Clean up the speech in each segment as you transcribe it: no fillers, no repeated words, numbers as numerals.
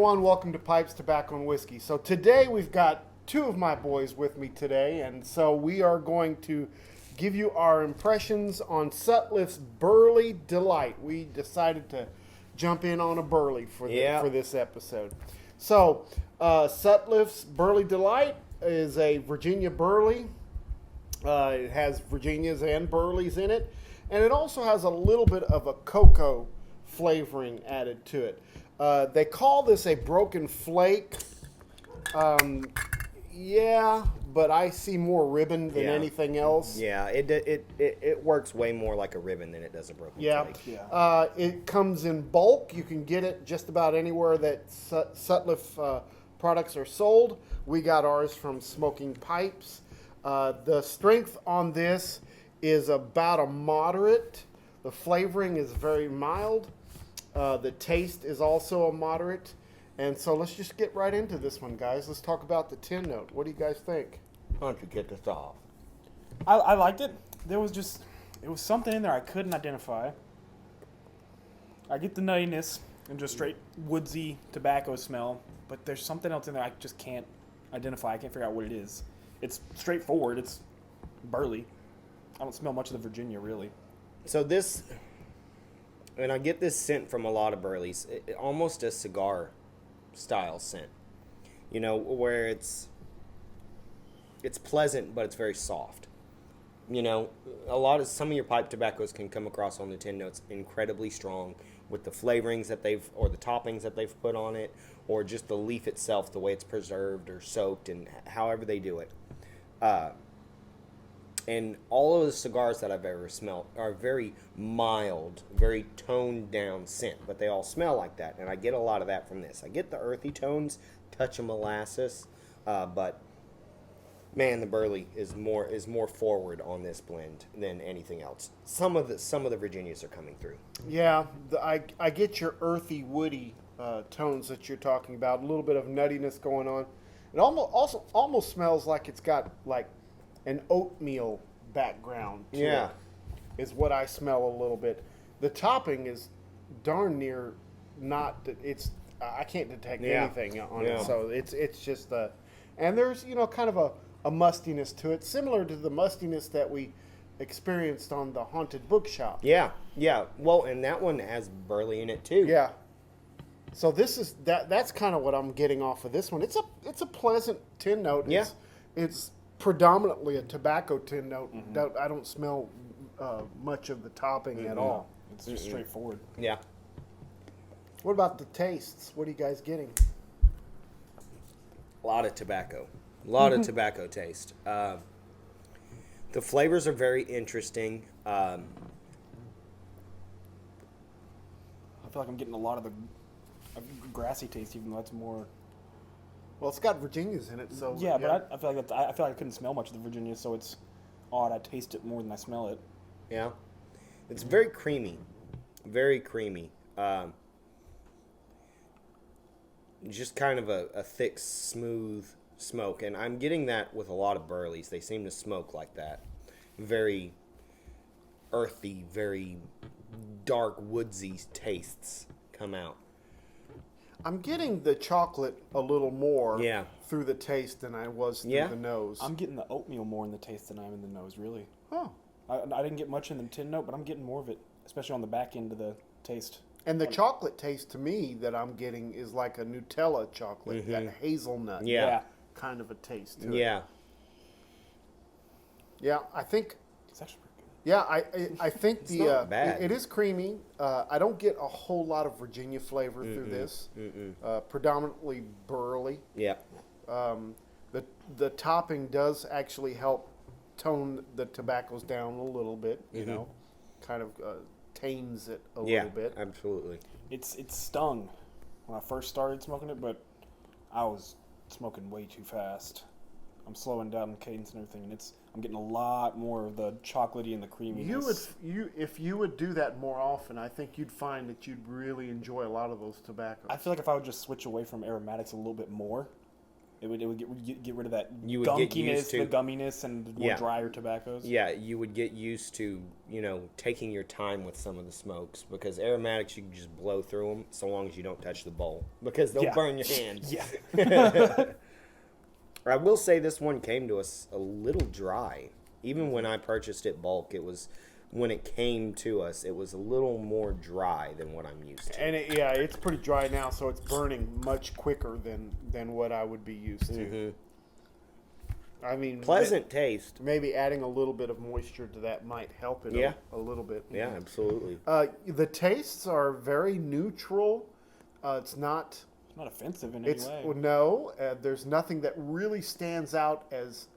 everyone. Welcome to Pipes, Tobacco, and Whiskey. So today we've got two of my boys with me today, and so we are going to give you our impressions on Sutliff's Burley Delight. We decided to jump in on a Burley for this episode. So Sutliff's Burley Delight is a Virginia Burley. It has Virginias and Burleys in it, and it also has a little bit of a cocoa flavoring added to it. They call this a broken flake. But I see more ribbon than anything else. Yeah, it works way more like a ribbon than it does a broken flake. It comes in bulk. You can get it just about anywhere that Sutliff products are sold. We got ours from Smoking Pipes. The strength on this is about a moderate. The flavoring is very mild. The taste is also a moderate. And so let's just get right into this one, guys. Let's talk about the tin note. What do you guys think? Why don't you get this off? I liked it. It was something in there I couldn't identify. I get the nuttiness and just straight woodsy tobacco smell, but there's something else in there I just can't identify. I can't figure out what it is. It's straightforward. It's burley. I don't smell much of the Virginia, really. So this, and I get this scent from a lot of Burleys, almost a cigar style scent. You know, where it's pleasant, but it's very soft. You know, some of your pipe tobaccos can come across on the tin notes incredibly strong with the flavorings that or the toppings that they've put on it, or just the leaf itself, the way it's preserved or soaked, and however they do it. And all of the cigars that I've ever smelled are very mild, very toned down scent, but they all smell like that, and I get a lot of that from this. I get the earthy tones, touch of molasses, but man, the Burley is more forward on this blend than anything else. Some of the Virginias are coming through. Yeah, I get your earthy, woody tones that you're talking about. A little bit of nuttiness going on. It almost smells like it's got like an oatmeal background to it, is what I smell a little bit. The topping is darn near not. I can't detect anything on it, so it's just and there's kind of a mustiness to it, similar to the mustiness that we experienced on the Haunted Bookshop. Yeah. Well, and that one has Burley in it too. Yeah. So this is that's kind of what I'm getting off of this one. It's a pleasant tin note. Yeah. It's predominantly a tobacco tin note. Mm-hmm. I don't smell much of the topping at all. It's just straightforward. Yeah. What about the tastes? What are you guys getting? A lot of tobacco. A lot of tobacco taste. The flavors are very interesting. I feel like I'm getting a lot of the grassy taste, even though that's more. Well, it's got Virginias in it, so yeah. But I feel like I couldn't smell much of the Virginia, so it's odd. I taste it more than I smell it. Yeah, it's very creamy, very creamy. Just kind of a thick, smooth smoke, and I'm getting that with a lot of Burleys. They seem to smoke like that, very earthy, very dark, woodsy tastes come out. I'm getting the chocolate a little more through the taste than I was through the nose. I'm getting the oatmeal more in the taste than I am in the nose, really. Oh. I didn't get much in the tin note, but I'm getting more of it, especially on the back end of the taste. And the chocolate taste to me that I'm getting is like a Nutella chocolate, that hazelnut kind of a taste to it. Yeah. Yeah, I think... It's actually pretty good. Yeah, I think it's not bad. It is creamy. I don't get a whole lot of Virginia flavor through this. Predominantly Burley. Yeah. The topping does actually help tone the tobaccos down a little bit. You know, kind of tames it a little bit. Yeah, absolutely. It stung when I first started smoking it, but I was smoking way too fast. I'm slowing down the cadence and everything, and I'm getting a lot more of the chocolatey and the creaminess. If you would do that more often, I think you'd find that you'd really enjoy a lot of those tobaccos. I feel like if I would just switch away from aromatics a little bit more, It would get rid of that You would get used gunkiness, to- the gumminess, and more Yeah. drier tobaccos. Yeah, you would get used to, taking your time with some of the smokes because aromatics you can just blow through them so long as you don't touch the bowl because they'll Yeah. burn your hands. Yeah. I will say this one came to us a little dry. Even when I purchased it bulk, when it came to us, it was a little more dry than what I'm used to. And it's pretty dry now, so it's burning much quicker than what I would be used to. Mhm. I mean, Pleasant taste. maybe adding a little bit of moisture to that might help it Yeah. a little bit. Yeah, absolutely. The tastes are very neutral. It's not. It's not offensive in any It's way. no. There's nothing that really stands out as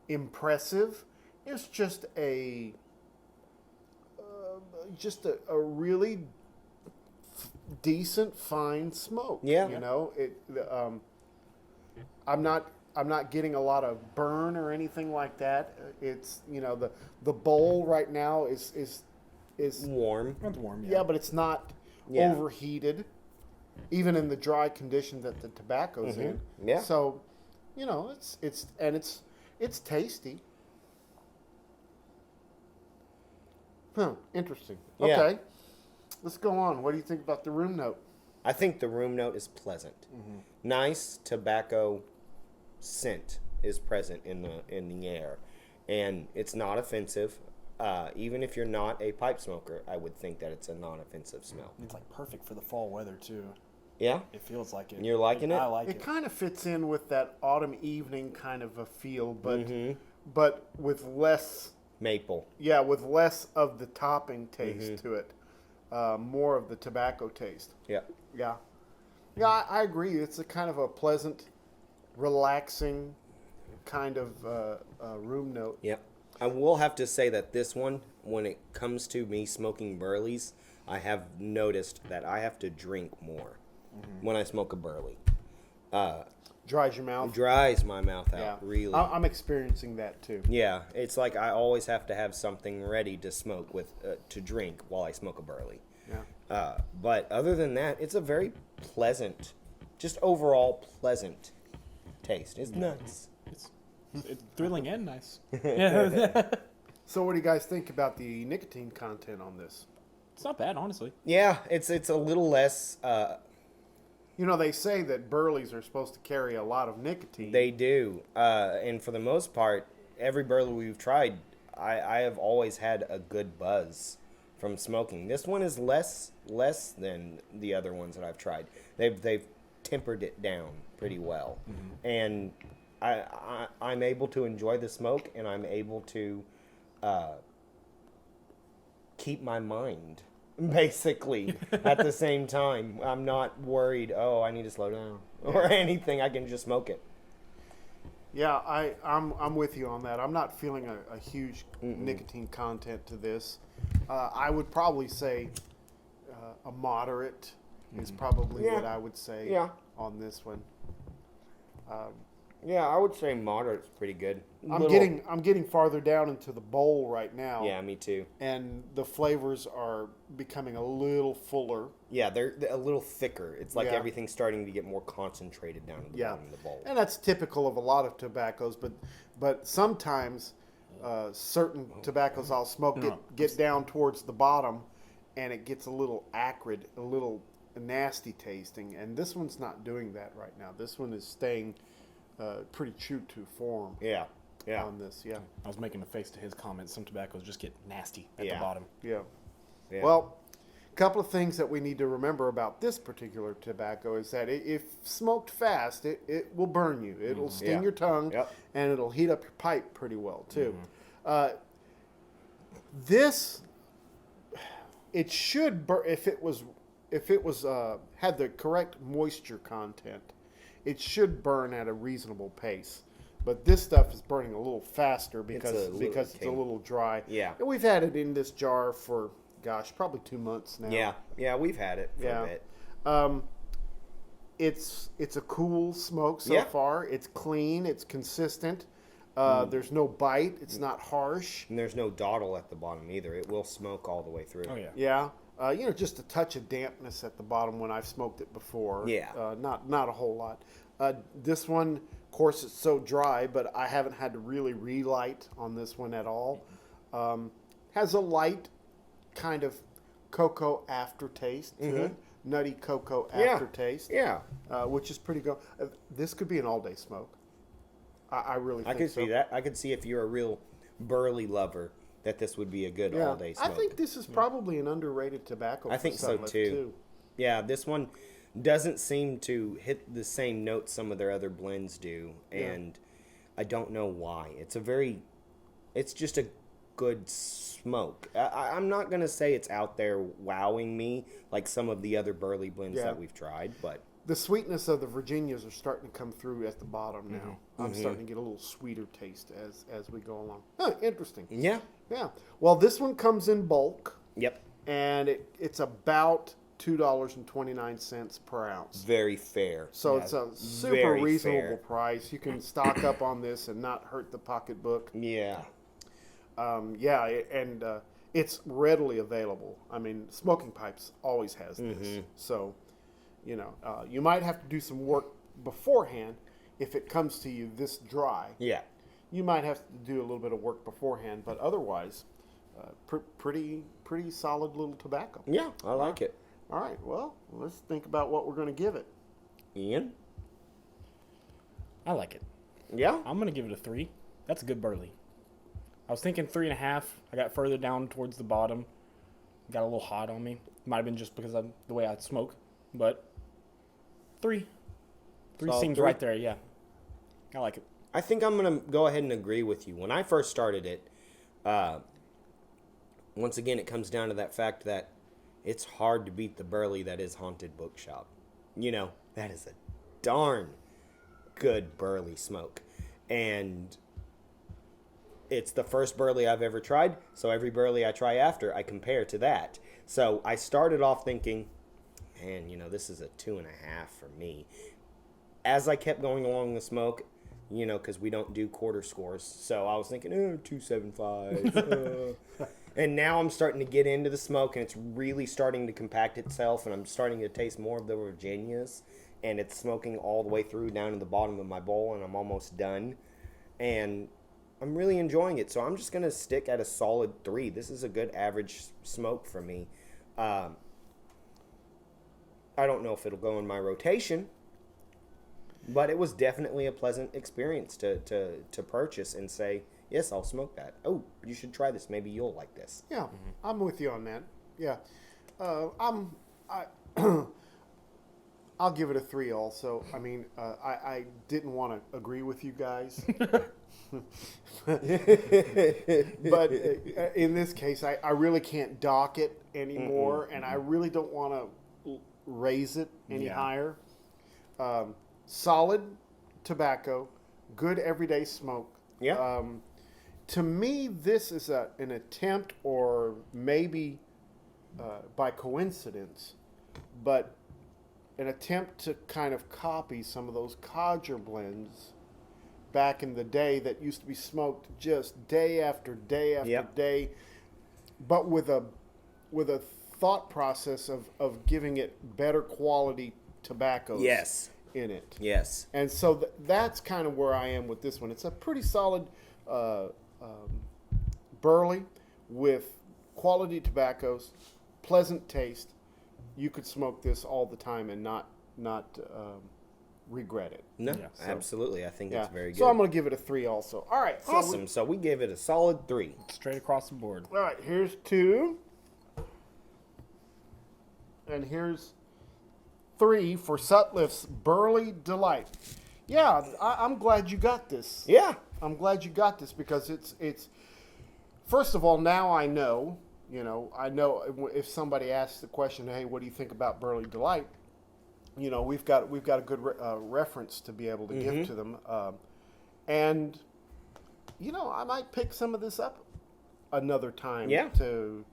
impressive. It's just a really decent, fine smoke. Yeah. I'm not getting a lot of burn or anything like that. It's the bowl right now is Warm. It's warm, yeah, but it's not Yeah. overheated, even in the dry condition that the tobacco's in. Yeah. So, it's tasty. Huh. Interesting. Yeah. Okay. Let's go on. What do you think about the room note? I think the room note is pleasant. Nice tobacco scent is present in the air, and it's not offensive. Even if you're not a pipe smoker, I would think that it's a non-offensive smell. It's like perfect for the fall weather too. Yeah, It feels like it. You're liking it? I like It it. kind of fits in with that autumn evening kind of a feel, but Mhm. but with less. maple. Yeah, with less of the topping taste to it, more of the tobacco taste. Yeah, Yeah, I agree. It's a kind of a pleasant, relaxing kind of room note. yeah. I will have to say that this one, when it comes to me smoking Burleys, I have noticed that I have to drink more when I smoke a Burley. Dries your mouth. Dries my mouth out, Yeah, really. I'm experiencing that too. Yeah, it's like I always have to have something ready to smoke with, to drink while I smoke a Burley. Yeah. But other than that, it's a very pleasant, just overall pleasant taste. It's nice. It's thrilling and nice. Yeah. So, what do you guys think about the nicotine content on this? It's not bad, honestly. Yeah, it's a little less. They say that Burleys are supposed to carry a lot of nicotine. They do, and for the most part, every Burley we've tried, I have always had a good buzz from smoking. This one is less than the other ones that I've tried. They've tempered it down pretty well, and I'm able to enjoy the smoke, and I'm able to keep my mind basically at the same time. I'm not worried, I need to slow down or anything. I can just smoke it. Yeah, I'm with you on that. I'm not feeling a huge nicotine content to this. I would probably say a moderate is probably Yeah. what I would say Yeah. on this one. Yeah, I would say moderate's pretty good. I'm getting farther down into the bowl right now. Yeah, me too. And the flavors are becoming a little fuller. Yeah, they're a little thicker. It's like Yeah. everything's starting to get more concentrated down in the bottom of the bowl. And that's typical of a lot of tobaccos, but sometimes certain tobaccos I'll smoke get down towards the bottom, and it gets a little acrid, a little nasty tasting. And this one's not doing that right now. This one is staying pretty true to form Yeah, yeah, on this. Yeah, I was making a face to his comments. Some tobaccos just get nasty at Yeah. the bottom. yeah. yeah. Well, a couple of things that we need to remember about this particular tobacco is that if smoked fast, it will burn you. It'll sting Yeah. your tongue, Yep. and it'll heat up your pipe pretty well too. This, it should burn if it was had the correct moisture content. It should burn at a reasonable pace. But this stuff is burning a little faster because it's a little dry. Yeah. And we've had it in this jar for, probably 2 months now. yeah, we've had it for Yeah. a bit. It's a cool smoke so Yeah. far. It's clean. It's consistent. There's no bite. It's not harsh. And there's no dawdle at the bottom either. It will smoke all the way through. Oh yeah. Yeah. Just a touch of dampness at the bottom when I've smoked it before. Yeah. Not a whole lot. This one course, it's so dry, but I haven't had to really relight on this one at all. Has a light kind of cocoa aftertaste to it. Nutty cocoa aftertaste. Yeah. Which is pretty good. This could be an all-day smoke. I really think I could so. see that. I could see if you're a real Burley lover that this would be a good all-day smoke. I think this is probably an underrated tobacco. I think so Sutliff, too. Yeah, this one doesn't seem to hit the same notes some of their other blends do, and I don't know why. It's just a good smoke. I'm not gonna say it's out there wowing me like some of the other Burley blends that we've tried, but The sweetness of the Virginias are starting to come through at the bottom now. I'm starting to get a little sweeter taste as we go along. Huh, interesting. yeah. Yeah. Well, this one comes in bulk, Yep. and it's about $2.29 per ounce. Very fair. So Yeah, it's a super very reasonable fair. price. You can stock up on this and not hurt the pocketbook. Yeah. And it's readily available. I mean, Smoking Pipes always has this. So, you might have to do some work beforehand if it comes to you this dry. Yeah. You might have to do a little bit of work beforehand, but otherwise, pretty solid little tobacco. Yeah, I like it. All right, well, let's think about what we're going to give it. Ian? I like it. Yeah? I'm gonna give it a 3. That's a good Burley. I was thinking 3.5. I got further down towards the bottom. Got a little hot on me. Might have been just because of the way I smoke, but 3. 3 Solid seems 3? right there. Yeah, I like it. I think I'm going to go ahead and agree with you. When I first started it, once again, it comes down to that fact that it's hard to beat the Burley that is Haunted Bookshop. That is a darn good Burley smoke. And it's the first Burley I've ever tried, so every Burley I try after, I compare to that. So I started off thinking, man, this is a 2.5 for me. As I kept going along the smoke, because we don't do quarter scores, so I was thinking, 2.75. And now I'm starting to get into the smoke, and it's really starting to compact itself, and I'm starting to taste more of the Virginias, and it's smoking all the way through down to the bottom of my bowl, and I'm almost done. And I'm really enjoying it, so I'm just going to stick at a solid 3. This is a good average smoke for me. I don't know if it'll go in my rotation, but it was definitely a pleasant experience to purchase and say, yes, I'll smoke that. Oh, you should try this. Maybe you'll like this. Yeah, I'm with you on that. Yeah, I'll give it a 3 also. I mean, I didn't want to agree with you guys. But in this case, I really can't dock it anymore, and I really don't want to raise it any higher. Solid tobacco, good everyday smoke. Yeah. To me, this is an attempt, or maybe by coincidence, but an attempt to kind of copy some of those codger blends back in the day that used to be smoked just day after day after day, but with a thought process of giving it better quality tobaccos in it. Yes. And so that's kind of where I am with this one. It's a pretty solid Burley with quality tobaccos, pleasant taste. You could smoke this all the time and not regret it. No, absolutely. I think it's very good. So I'm going to give it a 3 also. All right. Awesome. So we gave it a solid 3. Straight across the board. All right. Here's 2. And here's 3 for Sutliff's Burley Delight. Yeah, I'm glad you got this. Yeah. I'm glad you got this because it's first of all, now I know if somebody asks the question, hey, what do you think about Burley Delight? We've got a good reference to be able to give to them, and I might pick some of this up another time to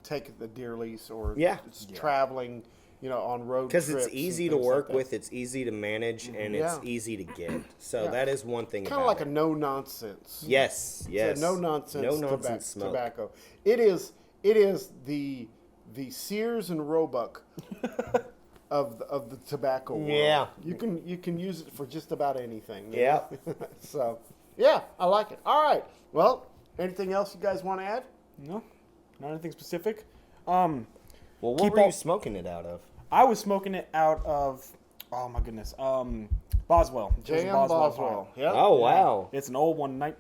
take the deer lease or traveling, on road trips. Because it's easy to work with, it's easy to manage, and it's easy to get. So that is one thing. Kind of like a no nonsense. Yes. It's a no nonsense smoke. tobacco. It is the Sears and Roebuck of the tobacco world. Yeah. You can use it for just about anything. you Yeah. know? So, yeah, I like it. All right. Well, anything else you guys want to add? No, not anything specific. Well, what Keep were you all- smoking it out of? I was smoking it out of, oh my goodness, Boswell. It was a J.M. Boswell. pipe. Yeah. Oh, wow. It's an old one, when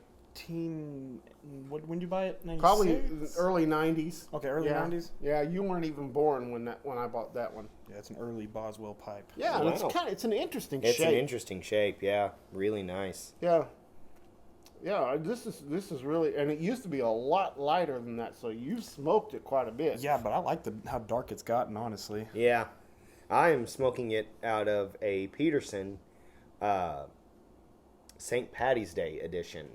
did you buy it? 96? Probably early 90s. Okay, early yeah. 90s? Yeah, you weren't even born when I bought that one. Yeah, it's an early Boswell pipe. Yeah, and Wow. it's an interesting It's shape. an interesting shape, yeah. Really nice. Yeah. Yeah, this is really, and it used to be a lot lighter than that, so you smoked it quite a bit. Yeah, but I like how dark it's gotten, honestly. Yeah. I am smoking it out of a Peterson St. Patty's Day edition.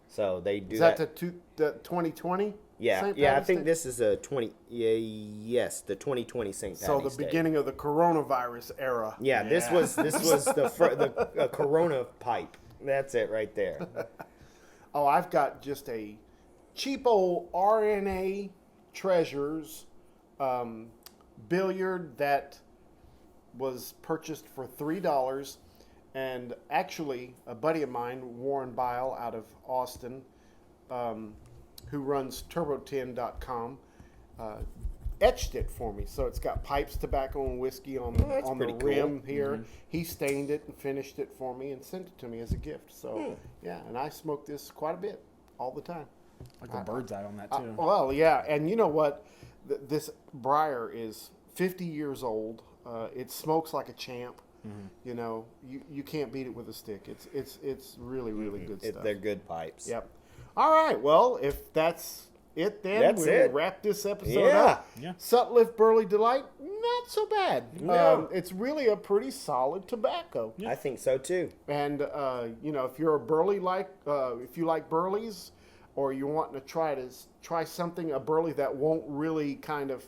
So they do Is that the 2020? yeah, St. yeah. I Patty's think Day? this is a 20. Yes, the 2020 St. Patty's So the Day. beginning of the coronavirus era. Yeah, this was the Corona pipe. That's it right there. Oh, I've got just a cheapo RNA Treasures billiard that was purchased for $3. And actually, a buddy of mine, Warren Bile out of Austin, who runs turbo10.com, etched it for me. So it's got pipes, tobacco, and whiskey on that's the pretty cool. rim here. He stained it and finished it for me and sent it to me as a gift. So, yeah, and I smoke this quite a bit, all the time. Like the bird's eye on that, too. Well, yeah, and you know what? This briar is 50 years old. It smokes like a champ. You know, you can't beat it with a stick. It's really good stuff. They're good pipes. Yep. All right. Well, if that's it, then That's we'll it. wrap this episode Yeah. up. Yeah. Sutliff Burley Delight, not so bad. No. It's really a pretty solid tobacco. I think so too. And you know, if you're a Burley if you like Burleys, or you're wanting to try something a Burley that won't really kind of,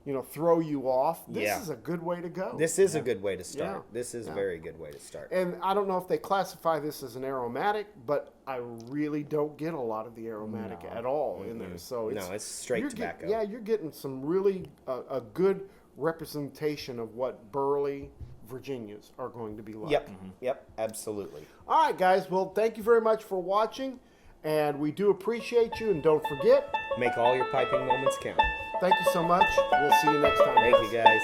you know, throw you off, this Yeah. is a good way to go. This is a good way to start. Yeah. This is a very good way to start. And I don't know if they classify this as an aromatic, but I really don't get a lot of the aromatic at all in there. So It's straight you're tobacco. you're getting some really a good representation of what Burley Virginias are going to be like. Yep. Yep. Absolutely. All right, guys. Well, thank you very much for watching, and we do appreciate you. And don't forget, Make all your piping moments count. thank you so much. We'll see you next time. Thank you, guys.